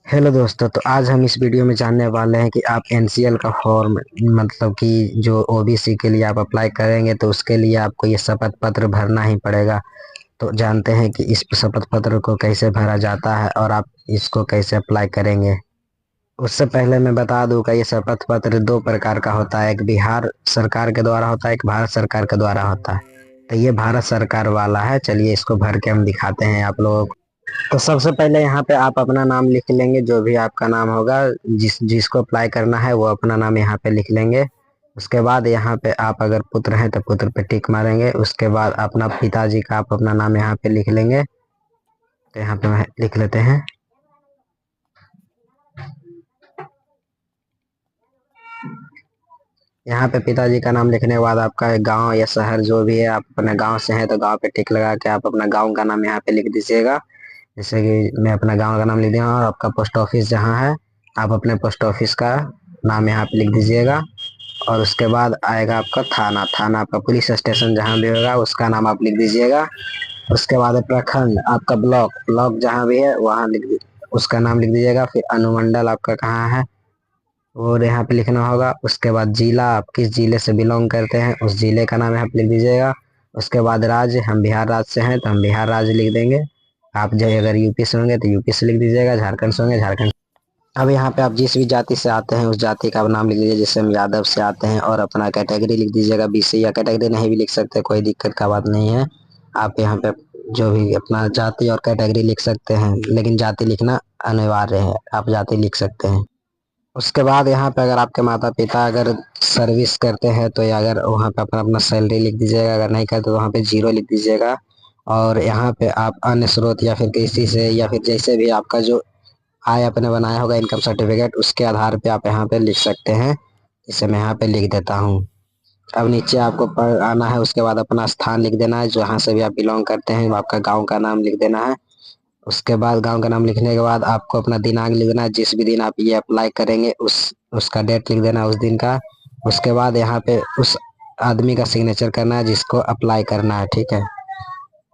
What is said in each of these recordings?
Hello दोस्तों, तो आज हम इस वीडियो में जानने वाले हैं कि आप एनसीएल का फॉर्म मतलब कि जो ओबीसी के लिए आप अप्लाई करेंगे तो उसके लिए आपको ये शपथ पत्र भरना ही पड़ेगा। तो जानते हैं कि इस शपथ पत्र को कैसे भरा जाता है और आप इसको कैसे अप्लाई करेंगे। उससे पहले मैं बता दूं कि ये शपथ पत्र दो प्रकार का होता है, एक बिहार सरकार के द्वारा होता है, एक भारत सरकार के द्वारा होता है। तो ये भारत सरकार वाला है। चलिए इसको भर के हम दिखाते हैं आप लोगों को। तो सबसे पहले यहाँ पे आप अपना नाम लिख लेंगे, जो भी आपका नाम होगा, जिसको अप्लाई करना है वो अपना नाम यहाँ पे लिख लेंगे। उसके बाद यहाँ पे आप अगर पुत्र हैं तो पुत्र पे टिक मारेंगे। उसके बाद अपना पिताजी का आप अपना नाम यहाँ पे लिख लेंगे। तो यहाँ पे लिख लेते हैं। यहाँ पे पिताजी का नाम लिखने के बाद आपका गांव या शहर जो भी है, आप अपने गांव से हैं तो गांव पे टिक लगा के आप अपना गांव का नाम यहाँ पे लिख दीजिएगा। जैसे कि मैं अपना गांव का नाम लिख दिया और आपका पोस्ट ऑफिस जहाँ है आप अपने पोस्ट ऑफिस का नाम यहाँ पे लिख दीजिएगा। और उसके बाद आएगा आपका थाना, थाना आपका पुलिस स्टेशन जहाँ भी होगा उसका नाम आप लिख दीजिएगा। उसके बाद है प्रखंड, आपका ब्लॉक, ब्लॉक जहाँ भी है वहाँ उसका नाम लिख दीजिएगा। फिर अनुमंडल आपका कहाँ है वो यहाँ पे लिखना होगा। उसके बाद जिला, आप किस जिले से बिलोंग करते हैं उस जिले का नाम यहाँ पे लिख दीजिएगा। उसके बाद राज्य, हम बिहार राज्य से हैं तो हम बिहार राज्य लिख देंगे। आप जो अगर यूपी से होंगे तो यूपी से लिख दीजिएगा, झारखंड से होंगे झारखंड। अब यहाँ पे आप जिस भी जाति से आते हैं उस जाति का नाम लिख दीजिए। जैसे हम यादव से आते हैं और अपना कैटेगरी लिख दीजिएगा बीसी, या कैटेगरी नहीं भी लिख सकते, कोई दिक्कत का बात नहीं है। आप यहाँ पे जो भी अपना जाति और कैटेगरी लिख सकते हैं, लेकिन जाति लिखना अनिवार्य है, आप जाति लिख सकते हैं। उसके बाद यहाँ पे अगर आपके माता पिता अगर सर्विस करते हैं तो या अगर वहाँ पे अपना अपना सैलरी लिख दीजिएगा, अगर नहीं करते तो वहाँ पे जीरो लिख दीजिएगा। और यहाँ पे आप अन्य स्रोत या फिर किसी से या फिर जैसे भी आपका जो आय आपने बनाया होगा इनकम सर्टिफिकेट, उसके आधार पे आप यहाँ पे लिख सकते हैं। इसे मैं यहाँ पे लिख देता हूँ। अब नीचे आपको पढ़ आना है। उसके बाद अपना स्थान लिख देना है, जहाँ से भी आप बिलोंग करते हैं आपका गाँव का नाम लिख देना है। उसके बाद गांव का नाम लिखने के बाद आपको अपना दिनांक लिख देना है, जिस भी दिन आप ये अप्लाई करेंगे उसका डेट लिख देना है उस दिन का। उसके बाद यहाँ पे उस आदमी का सिग्नेचर करना है जिसको अप्लाई करना है, ठीक है।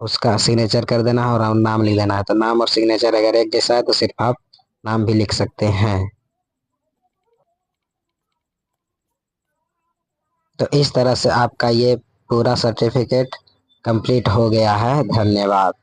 उसका सिग्नेचर कर देना है और नाम लिख देना है। तो नाम और सिग्नेचर अगर एक जैसा है तो सिर्फ आप नाम भी लिख सकते हैं। तो इस तरह से आपका ये पूरा सर्टिफिकेट कंप्लीट हो गया है। धन्यवाद।